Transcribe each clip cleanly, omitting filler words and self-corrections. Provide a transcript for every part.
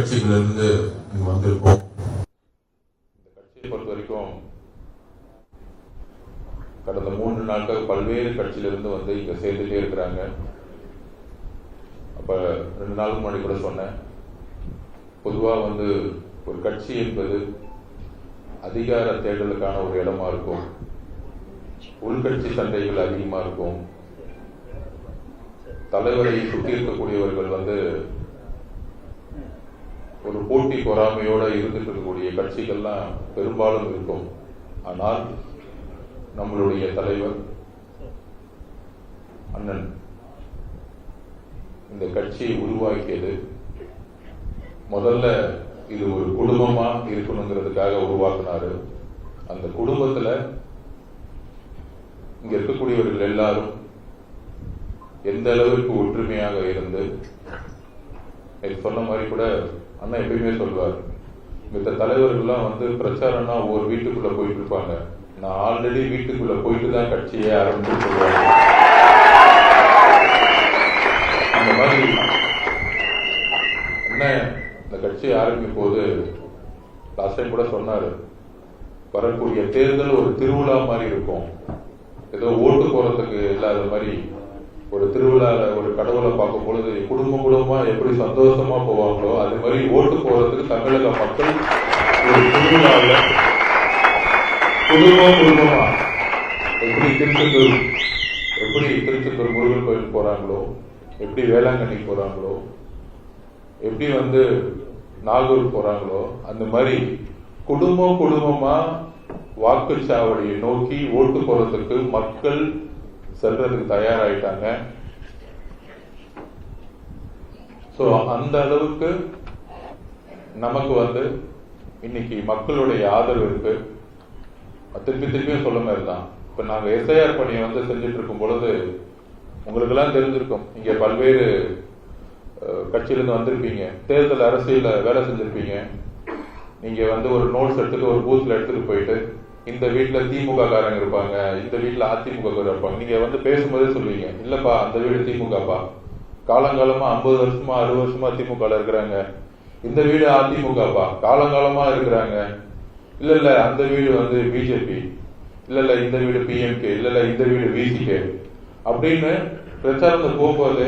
கட்சிகளிலிருந்து வந்திருக்கோம். இந்த கட்சியை பொறுத்த வரைக்கும் கடந்த 3 நாட்கள் பல்வேறு கட்சியிலிருந்து வந்து இங்க சேர்ந்துட்டே இருக்கிறாங்க. அப்ப 2 நாளுக்கு முன்னாடி கூட சொன்னேன், பொதுவா வந்து ஒரு கட்சி என்பது அதிகார தேடலுக்கான ஒரு இடமா இருக்கும், உள்கட்சி சண்டைகள் அதிகமா இருக்கும், தலைவரை சுற்றி இருக்கக்கூடியவர்கள் வந்து ஒரு போட்டி பொறாமையோட இருந்துட்டு இருக்கக்கூடிய கட்சிகள்லாம் பெரும்பாலும் இருக்கும். ஆனால் நம்மளுடைய தலைவர் அண்ணன் இந்த கட்சியை உருவாக்கியது முதல்ல இது ஒரு குடும்பமா இருக்கணுங்கிறதுக்காக உருவாக்குனாரு. அந்த குடும்பத்துல இங்க இருக்கக்கூடியவர்கள் எல்லாரும் எந்த அளவிற்கு ஒற்றுமையாக இருந்து, சொன்ன மாதிரி கூட அண்ணா எப்பயுமே சொல்லுவார், மித்த தலைவர்கள்லாம் வந்து பிரச்சாரம்னா ஒரு வீட்டுக்குள்ள போயிட்டு இருப்பாங்க, நான் ஆல்ரெடி வீட்டுக்குள்ள போயிட்டு தான் கட்சியை ஆரம்பிச்சு சொல்லுவாங்க. அந்த மாதிரி அண்ணன் இந்த கட்சியை ஆரம்பிக்கும் போது லாஸ்ட் டைம் கூட சொன்னாரு, வரக்கூடிய தேர்தல் ஒரு திருவிழா மாதிரி இருக்கும், ஏதோ ஓட்டு போறதுக்கு இல்லாத மாதிரி ஒரு திருவிழால ஒரு கடவுளை பார்க்கும் பொழுது குடும்பம் குடும்பமா எப்படி சந்தோஷமா போவாங்களோ அது மாதிரி ஓட்டு போறதுக்கு தமிழக மக்கள் ஒரு திருவிழாவில் குடும்பமா எப்படி திருச்செந்தூர் முருகன் கோயில் போறாங்களோ, எப்படி வேளாங்கண்ணி போறாங்களோ, எப்படி வந்து நாகூர் போறாங்களோ, அந்த மாதிரி குடும்பமா வாக்குச்சாவடியை நோக்கி ஓட்டு போறதுக்கு மக்கள் செல்றதுக்கு தயாராயிட்டாங்க. சோ அந்த அளவுக்கு நமக்கு வந்து இன்னைக்கு மக்களுடைய ஆதரவு இருக்கு. திருப்பியும் சொல்ல மாதிரி தான், இப்ப நாங்க எஸ்ஐஆர் பணியை வந்து செஞ்சுட்டு இருக்கும் பொழுது உங்களுக்கு எல்லாம் தெரிஞ்சிருக்கும், இங்க பல்வேறு கட்சியிலிருந்து வந்திருப்பீங்க, தேர்தல் அரசியல வேலை செஞ்சிருப்பீங்க. நீங்க வந்து ஒரு நோட்ஸ் எடுத்துட்டு ஒரு பூத்ல எடுத்துட்டு போயிட்டு இந்த வீட்டுல திமுக காரங்க இருப்பாங்க, இந்த வீட்டுல அதிமுக இருப்பாங்க, நீங்க வந்து பேசும்போதே சொல்லுவீங்க, இல்லப்பா அந்த வீடு திமுகப்பா, காலங்காலமா 50 வருஷமா 60 வருஷமா திமுக இருக்கிறாங்க, இந்த வீடு அதிமுகப்பா காலங்காலமா இருக்கிறாங்க, இல்ல அந்த வீடு வந்து பிஜேபி, இல்ல இந்த வீடு பிஎம்கே, இல்ல இந்த வீடு விசிகே அப்படின்னு பிரச்சாரத்துக்கு போகும்போது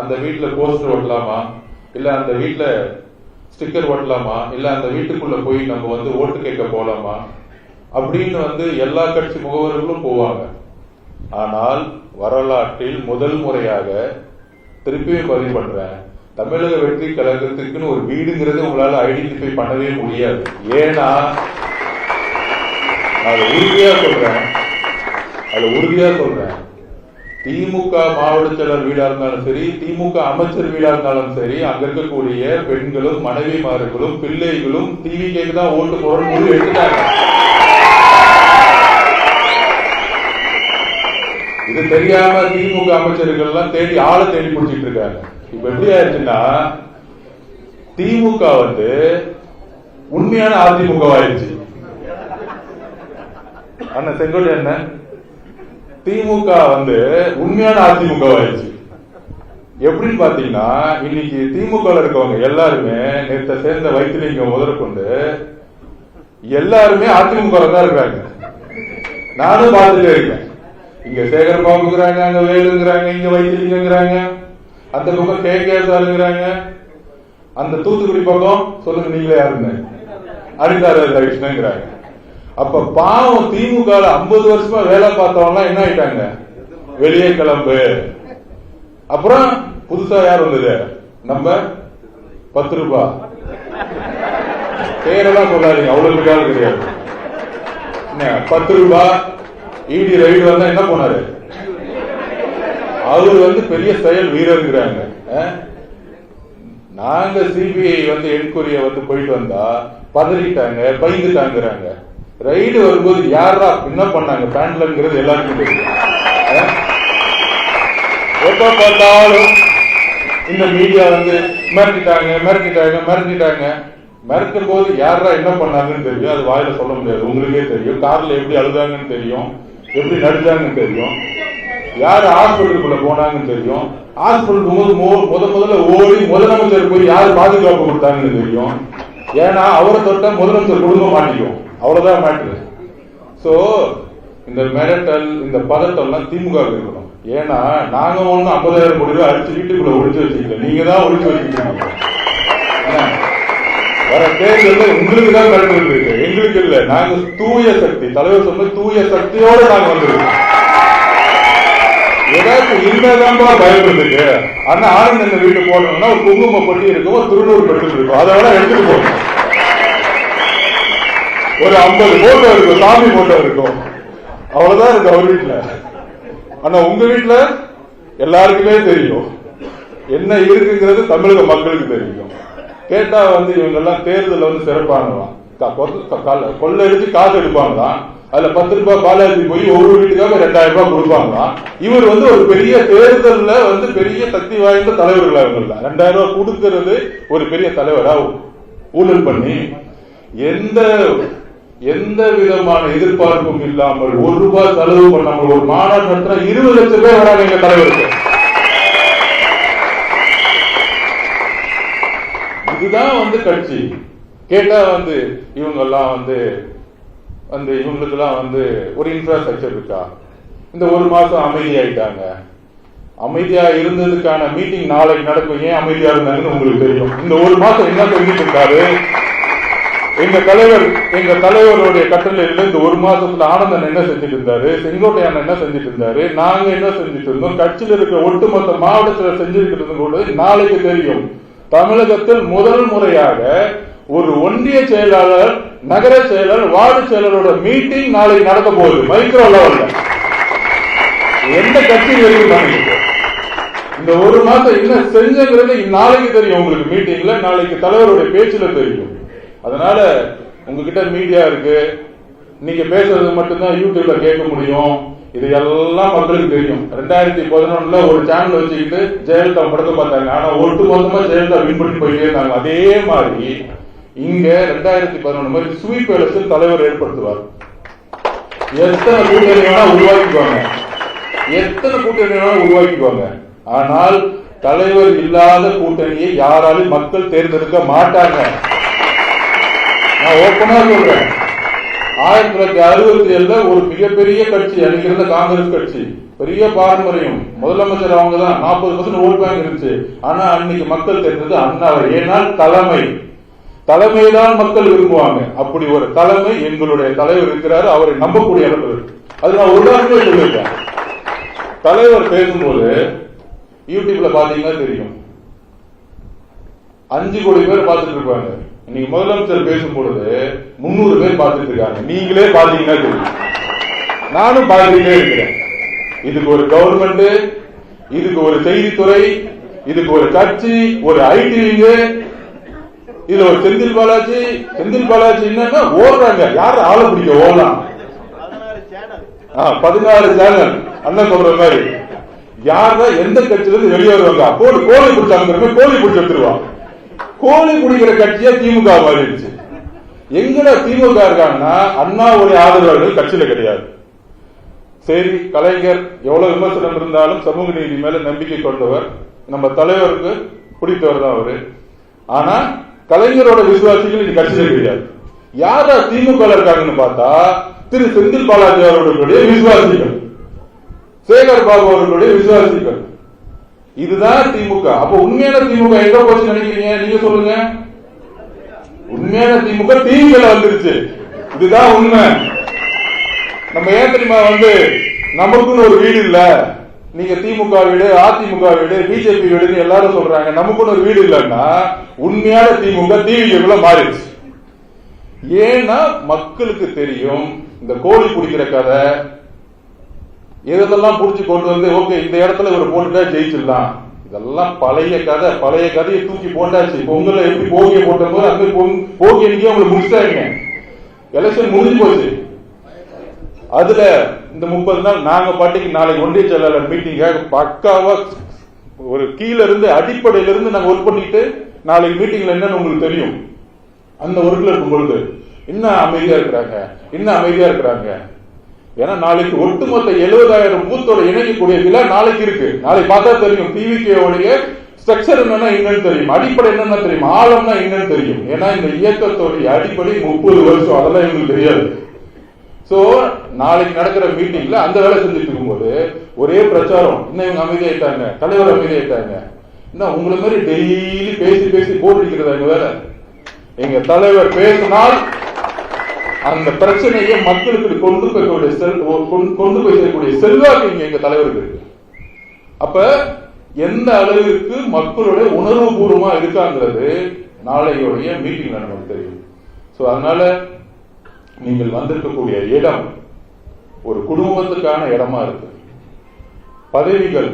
அந்த வீட்டுல போஸ்டர் ஒட்டலாமா, இல்ல அந்த வீட்டுல ஸ்டிக்கர் ஒட்டலாமா, இல்ல அந்த வீட்டுக்குள்ள போய் நம்ம வந்து ஓட்டு கேட்க போலாமா அப்படின்னு வந்து எல்லா கட்சி முகவர்களும் போவாங்க. ஆனால் வரலாற்றில் முதல் முறையாக திருப்பியும் பதிவு பண்றேன், தமிழக வெற்றி கழகத்திற்குன்னு ஒரு வீடுங்கிறது உங்களால ஐடென்டிஃபை பண்ணவே முடியாது. ஏன்னா அது உறுதியா சொல்றேன், திமுக மாவட்ட செயலர் வீடா இருந்தாலும் சரி, திமுக அமைச்சர் வீடா இருந்தாலும் சரி, அங்க இருக்கக்கூடிய பெண்களும் மனைவிமார்களும் பிள்ளைகளும் டிவிக்கு தான் ஓட்டு போறோம்னு முடிவு எடுத்துட்டாங்க. இது தெரியாம திமுக அமைச்சர்கள் எல்லாம் ஆளை தேடி பிடிச்சிட்டு இருக்காங்க. இப்ப எப்படி ஆயிடுச்சுன்னா திமுக வந்து உண்மையான அதிமுக ஆயிடுச்சு. அண்ணா செங்கோட்டை என்ன, திமுக வந்து உண்மையான அதிமுக ஆயிடுச்சு. எப்படின்னு பாத்தீங்கன்னா இன்னைக்கு திமுக இருக்கவங்க எல்லாருமே நேற்று சேர்ந்த வைத்திலிங்கம் முதற்கொண்டு எல்லாருமே அதிமுக தான் இருக்காங்க. நானும் பார்த்துட்டே இருக்கேன், இங்க சேகர் பாபுங்கிறாங்க, அங்க வேலுங்கிறாங்க, இங்க வைத்திலிங்கிறாங்க, அந்த பக்கம் கேசாருங்கிறாங்க, அந்த தூத்துக்குடி பக்கம் சொல்லுங்க நீங்களே யாருன்னு அனிதா கிருஷ்ணங்கிறாங்க. அப்ப பாவம் திமுக 50 வருஷமா வேலை பார்த்தவங்க என்ன ஆயிட்டாங்க, வெளியே கிளம்பு. அப்புறம் புதுசா யார் வந்தது, நம்ம 10 ரூபாய் பேரெல்லாம் சொல்லாதீங்க, அவ்வளவு பெரிய கிடையாது. 10 ரூபாய் இடி ரைடு வந்தா என்ன போனாரு, அவரு வந்து பெரிய செயல் வீரருங்கிறாங்க. நாங்க சிபிஐ வந்து என்கொயரிய வந்து போயிட்டு வந்தா பதறிட்டாங்க, பயந்துட்டாங்கிறாங்க. ரைடு வரும்போது யாரா என்ன பண்ணாங்க பேண்ட்லங்கிறது எல்லாருக்கும் தெரியும். எப்ப பார்த்தாலும் இந்த மீடியா வந்து மிரட்டிட்டாங்க. மிரட்டும் போது யாரா என்ன பண்ணாங்கன்னு தெரியும், அது வாயில சொல்ல முடியாது, உங்களுக்கே தெரியும். கார்ல எப்படி அழுதாங்கன்னு தெரியும், எப்படி நடிச்சாங்கன்னு தெரியும். யாரு ஹாஸ்பிட்டலுக்குள்ள போனாங்கன்னு தெரியும். ஹாஸ்பிட்டலுக்கு முதல்ல ஓடி முதலமைச்சர் போய் யாரு பாதுகாப்பு கொடுத்தாங்கன்னு தெரியும். ஏன்னா அவரை தொட்ட முதலமைச்சர் குடும்பம் மாட்டிக்கும், அவ்வளவுதான் மாட்டுது. சோ இந்த மிரட்டல் இந்த பதட்டம்லாம் திமுக இருக்கணும். ஏன்னா நாங்க ஒண்ணு 50,000 கோடி ரூபாய் அடிச்சு வீட்டுக்குள்ள ஒழிச்சு வச்சுக்கல, நீங்க தான் ஒழிச்சு வச்சுக்கிட்டீங்க. வர தேர்தல் உங்களுக்கு தான் மிரட்டல் இருக்கு, எங்களுக்கு இல்ல. நாங்க தூய சக்தி, தலைவர் சொன்ன தூய சக்தியோட நாங்க வந்துருக்கோம். ஏதாச்சும் இருந்தாதான் பயப்படுறதுக்கு. ஆனா ஆனந்த வீட்டு போடணும்னா ஒரு குங்கும பொட்டி இருக்கும், ஒரு திருநூறு பெட்ரோல் இருக்கும், அதை விட எடுத்துட்டு போகணும். ஒரு 50 போட்டோ இருக்கும், சாமி போட்டோ இருக்கும், அவ்வளவுதான் இருக்கு அவர் வீட்டுல. ஆனா உங்க வீட்டுல எல்லாருக்குமே தெரியும் என்ன இருக்குங்கிறது, தமிழக மக்களுக்கு தெரியும். கேட்டா இவங்க எல்லாம் தேர்தல் சிறப்பானலாம், கொள்ளை அடிச்சு காசு எடுப்பாங்களாம். அதுல 10 ரூபாய் பாலாஜி போய் ஒவ்வொரு வீட்டுக்காக 2000 ரூபாய் கொடுப்பாங்களாம். இவர் ஒரு பெரிய தேர்தல்ல பெரிய சக்தி வாய்ந்த தலைவர்கள். அவங்க 2000 ரூபாய் கொடுக்கிறது ஒரு பெரிய தலைவரா ஊழல் பண்ணி எந்த விதமான எதிர்பார்ப்பும் இல்லாமல் 1 ரூபாய் செலவு பண்ணாமல் ஒரு மாநாடு நடத்தினா 20 லட்சம் பேர் வராங்க எங்க தலைவருக்கு. இதுதான் கட்சி. கேட்டா இவங்க எல்லாம் இவங்களுக்கு எல்லாம் ஒரு இன்ஃப்ராஸ்ட்ரக்சர் இருக்கா? இந்த 1 மாசம் அமைதியாயிட்டாங்க. அமைதியா இருந்ததுக்கான மீட்டிங் நாளைக்கு நடக்கும். ஏன் அமைதியா இருந்தாங்கன்னு உங்களுக்கு தெரியும். இந்த 1 மாசம் என்ன செஞ்சுட்டு இருக்காரு எங்க தலைவருடைய கட்டளையில? இந்த 1 மாசத்துல ஆனந்தன் என்ன செஞ்சுட்டு இருந்தாரு, செங்கோட்டையான் என்ன செஞ்சுட்டு இருந்தாரு, நாங்க என்ன செஞ்சுட்டு இருந்தோம், கட்சியில் இருக்கிற ஒட்டுமொத்த மாவட்டத்தில் செஞ்சிருக்கிறது நாளைக்கு தெரியும். தமிழகத்தில் முதல் முறையாக ஒரு ஒன்றிய செயலாளர், நகர செயலாளர், வார்டு செயலரோட மீட்டிங் நாளைக்கு நடக்க போகுது மைக்ரோ லெவல்ல. எந்த கட்சி இந்த 1 மாசம் என்ன செஞ்சங்கிறது நாளைக்கு தெரியும் உங்களுக்கு. மீட்டிங்ல நாளைக்கு தலைவருடைய பேச்சுல தெரியும். அதனால உங்ககிட்ட மீடியா இருக்கு, நீங்க பேசுறது மட்டும்தான் யூடியூப்ல கேட்க முடியும். இது எல்லாம் மக்களுக்கு தெரியும். 2011 ஒரு சேனல் வச்சுக்கிட்டு ஜெயலலிதா படத்தை பார்த்தாங்க. ஆனா ஒட்டு மொத்தமா ஜெயலலிதா வின் பண்ணி போயிட்டே இருந்தாங்க. அதே மாதிரி இங்க 2011 மாதிரி ஸ்வீப் எலெக்ஷன் தலைவர் ஏற்படுத்துவார். எத்தனை கூட்டணி வேணா உருவாக்கிக்குவாங்க. ஆனால் தலைவர் இல்லாத கூட்டணியை யாராலும் மக்கள் தேர்ந்தெடுக்க மாட்டாங்க. நான் ஓப்பனா சொல்றேன். 1967 ஒரு மிகப்பெரிய கட்சி அன்னைக்கு இருந்த காங்கிரஸ் கட்சி, பெரிய பாரம்பரியம், முதலமைச்சர் அவங்க தான், 40% ஓட் பேங்க் இருந்துச்சு. ஆனா அன்னைக்கு மக்கள் தெரிஞ்சது அண்ணாவை. ஏனால் தலைமைதான் மக்கள் விரும்புவாங்க. அப்படி ஒரு தலைமை எங்களுடைய தலைவர் இருக்கிறாரு, அவரை நம்பக்கூடிய அளவு. அது நான் உதாரணமே சொல்லியிருக்கேன். தலைவர் பேசும்போது யூடியூப்ல பாத்தீங்கன்னா தெரியும், 5 கோடி பேர் பார்த்துட்டு இருப்பாங்க. இன்னைக்கு முதலமைச்சர் பேசும் பொழுது 300 பேர் பார்த்துட்டு இருக்காங்க. நீங்களே பாத்தீங்கன்னா தெரியும், நானும் பார்த்துட்டே இருக்கிறேன். இதுக்கு ஒரு கவர்மெண்ட், இதுக்கு ஒரு செய்தித்துறை, இதுக்கு ஒரு கட்சி, ஒரு ஐடி, இதுல ஒரு செந்தில் பாலாஜி என்னன்னா ஓடுறாங்க. யாரும் ஆளை பிடிக்க ஓடலாம். 16 சேனல் அண்ணன் சொல்ற மாதிரி. யாரா எந்த கட்சியில இருந்து வெளியே வருவாங்க, அப்போது கோழி பிடிச்சாங்க, கோழி பிடிச்சி எடுத்துருவாங்க. கோழி குடிக்கிற கட்சியா திமுக மாறிடுச்சு. எங்கடா திமுக இருக்காங்கன்னா அண்ணாவுடைய ஆதரவாளர்கள் கட்சியில கிடையாது. சரி, கலைஞர் எவ்வளவு விமர்சனம் இருந்தாலும் சமூக நீதி மேல நம்பிக்கை கொண்டவர், நம்ம தலைவருக்கு பிடித்தவர் தான் அவரு. ஆனா கலைஞரோட விசுவாசிகள் இந்த கட்சியில கிடையாது. யாரா திமுக இருக்காங்கன்னு பார்த்தா திரு செந்தில் பாலாஜி அவர்களுடைய விசுவாசிகள், சேகர் பாபு அவர்களுடைய விசுவாசிகள். இதுதான் திமுக. அப்ப உண்மையான திமுக எங்க போச்சு நினைக்கிறீங்க? நீங்க சொல்லுங்க. உண்மையான திமுக டிவில வந்துருச்சு. இதுதான் உண்மை. நம்ம ஏன் தெரியுமா நமக்குன்னு ஒரு வீடு இல்ல, நீங்க திமுக வீடு, அதிமுக வீடு, பிஜேபி வீடுன்னு எல்லாரும் சொல்றாங்க. நமக்குன்னு ஒரு வீடு இல்லைன்னா உண்மையான திமுக டிவிக்குள்ள மாறிடுச்சு. ஏன்னா மக்களுக்கு தெரியும் இந்த கோழி பிடிக்கிற கதை எதெல்லாம் புடிச்சு கொண்டு ஓகே இந்த இடத்துல இவர் போட்டுட்டா ஜெயிச்சிடலாம். இதெல்லாம் பழைய கதையை தூக்கி போட்டாச்சு. பொங்கல எப்படி போகிய போட்ட போது அங்க போகிய அன்னைக்கு அவங்களை முடிச்சிட்டாங்க. எலெக்ஷன் முடிஞ்சு போச்சு. அதுல இந்த 30 நாள் நாங்க பாட்டிக்கு நாளைக்கு ஒன்றிய செயலாளர் மீட்டிங்காக பக்காவா ஒரு கீழ இருந்து அடிப்படையில இருந்து நாங்க ஒர்க் பண்ணிட்டு நாளைக்கு மீட்டிங்ல என்னன்னு உங்களுக்கு தெரியும். அந்த ஒர்க்ல இருக்கும் பொழுது என்ன அமைதியா இருக்கிறாங்க. ஏன்னா நாளைக்கு ஒட்டுமொத்த 70,000 பூத்தோட இணைக்கக்கூடிய விழா நாளைக்கு இருக்கு. நாளைக்கு பார்த்தா தெரியும் டிவிகே உடைய ஸ்ட்ரக்சர் என்னன்னா என்னன்னு தெரியும், அடிப்படை என்னன்னா தெரியும், ஆழம்னா என்னன்னு தெரியும். ஏன்னா இந்த இயக்கத்தோடைய அடிப்படை 30 வருஷம், அதெல்லாம் எங்களுக்கு தெரியாது. சோ நாளைக்கு நடக்கிற மீட்டிங்ல அந்த வேலை செஞ்சுட்டு இருக்கும்போது ஒரே பிரச்சாரம், இன்னும் இவங்க அமைதியாயிட்டாங்க, தலைவர் அமைதியாயிட்டாங்க. இன்னும் உங்களை மாதிரி டெய்லி பேசி பேசி போட்டிருக்கிறதா எங்க வேலை? எங்க தலைவர் பேசினால் அந்த பிரச்சனையை மக்களுக்கு கொண்டு போய் செய்யக்கூடிய செல்வாக்கு இங்க எங்க தலைவருக்கு இருக்கு. அப்ப எந்த அளவிற்கு மக்களுடைய உணர்வு பூர்வமா இருக்காங்கிறது நாளையோடைய மீட்டிங்ல நமக்கு தெரியும். சோ அதனால நீங்கள் வந்திருக்கக்கூடிய இடம் ஒரு குடும்பத்துக்கான இடமா இருக்கு. பதவிகள்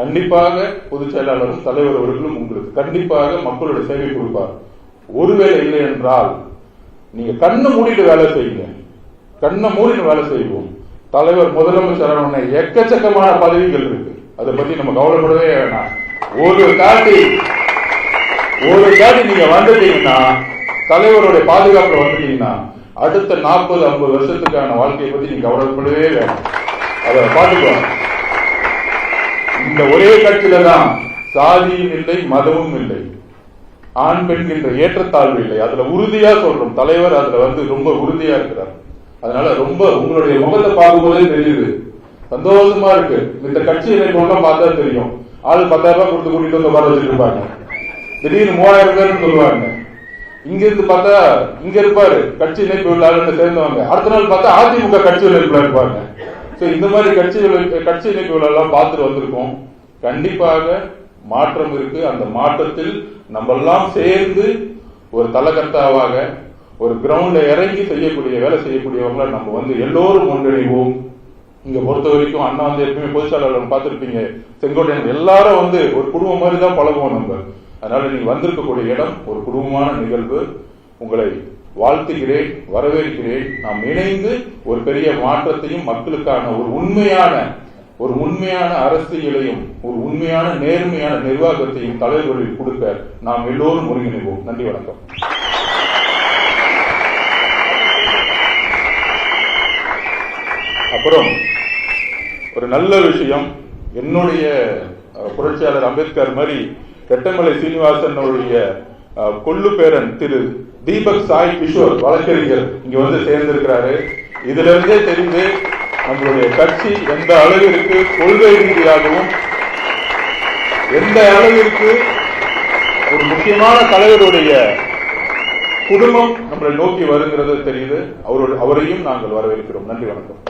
கண்டிப்பாக பொதுச் செயலாளரும் தலைவர் அவர்களும் உங்களுக்கு கண்டிப்பாக மக்களுடைய சேவை கொடுப்பார். ஒருவேளை இல்லை என்றால் நீங்க கண்ணை மூடிட்டு வேலை செய்யுங்க, கண்ணை மூடிட்டு வேலை செய்வோம். தலைவர் முதலமைச்சர் எக்கச்சக்கமான பதவிகள் இருக்கு, அதை பத்தி நம்ம கவலைப்படவே வேணாம். ஒரு காட்டி நீங்க வந்துட்டீங்கன்னா, தலைவருடைய பாதுகாப்புல வந்துட்டீங்கன்னா அடுத்த 40-50 வருஷத்துக்கான வாழ்க்கையை பத்தி நீங்க கவலைப்படவே வேணாம். அதை பாத்துக்கோங்க. இந்த ஒரே கட்சியில தான் சாதியும் இல்லை, மதமும் இல்லை, ஆண் பெண் என்ற ஏற்றத்தாழ்வு இல்லை. அதுல உறுதியா சொல்றோம், தலைவர் அதுல ரொம்ப உறுதியா இருக்கிறார். அதனால ரொம்ப உங்களுடைய முகத்தை பார்க்கும்போதே தெரியுது, சந்தோஷமா இருக்கு. இந்த கட்சி இணைப்பெல்லாம் பார்த்தா தெரியும், ஆளு 10,000 ரூபாய் கொடுத்து கூட்டிட்டு வந்து உட்கார வச்சுட்டு இருப்பாங்க, திடீர்னு 3000 பேர்னு சொல்லுவாங்க. இங்க இருந்து பார்த்தா இங்க இருப்பாரு கட்சி இணைப்பு விழாவில் சேர்ந்தவங்க, அடுத்த நாள் பார்த்தா அதிமுக கட்சி இணைப்புல இருப்பாங்க. இந்த மாதிரி கட்சி இணைப்பு விழா எல்லாம் பார்த்துட்டு வந்திருக்கோம். கண்டிப்பாக மாற்றம் இருக்கு. அந்த மாற்றத்தில் நம்ம எல்லாம் சேர்ந்து ஒரு தலகர்த்தாவாக ஒரு கிரவுண்ட்ல இறங்கி செய்யக்கூடிய வேலை செய்யக்கூடியவங்களை நம்ம எல்லோரும் ஒன்றிணைவோம். இங்க பொறுத்த வரைக்கும் அண்ணா எப்பவுமே பொதுச்செயலாளர் பார்த்திருப்பீங்க, செங்கோட்டையன் எல்லாரும் ஒரு குடும்பம் மாதிரி தான் பழகுவோம் நம்ம. அதனால நீங்க வந்திருக்கக்கூடிய இடம் ஒரு குடும்பமான நிகழ்வு. உங்களை வாழ்த்துகிறேன், வரவேற்கிறேன். நாம் இணைந்து ஒரு பெரிய மாற்றத்தையும் மக்களுக்கான ஒரு உண்மையான அரசியலையும் ஒரு உண்மையான நேர்மையான நிர்வாகத்தையும் தலைவர்களில் கொடுக்க நாம் எல்லோரும் ஒருங்கிணைவோம். நன்றி, வணக்கம். அப்புறம் ஒரு நல்ல விஷயம், என்னுடைய புரட்சியாளர் அம்பேத்கர் மாதிரி ரெட்டமலை சீனிவாசனுடைய கொள்ளு பேரன் திரு தீபக் சாய் கிஷோர் வழக்கறிஞர் இங்க சேர்ந்திருக்கிறாரு. இதுல இருந்தே தெரிந்து நம்மளுடைய கட்சி எந்த அளவிற்கு கொள்கை ரீதியாகவும் எந்த அளவிற்கு ஒரு முக்கியமான தலைவருடைய குடும்பம் நம்மளை நோக்கி வருகிறது தெரியுது. அவரையும் நாங்கள் வரவேற்கிறோம். நன்றி, வணக்கம்.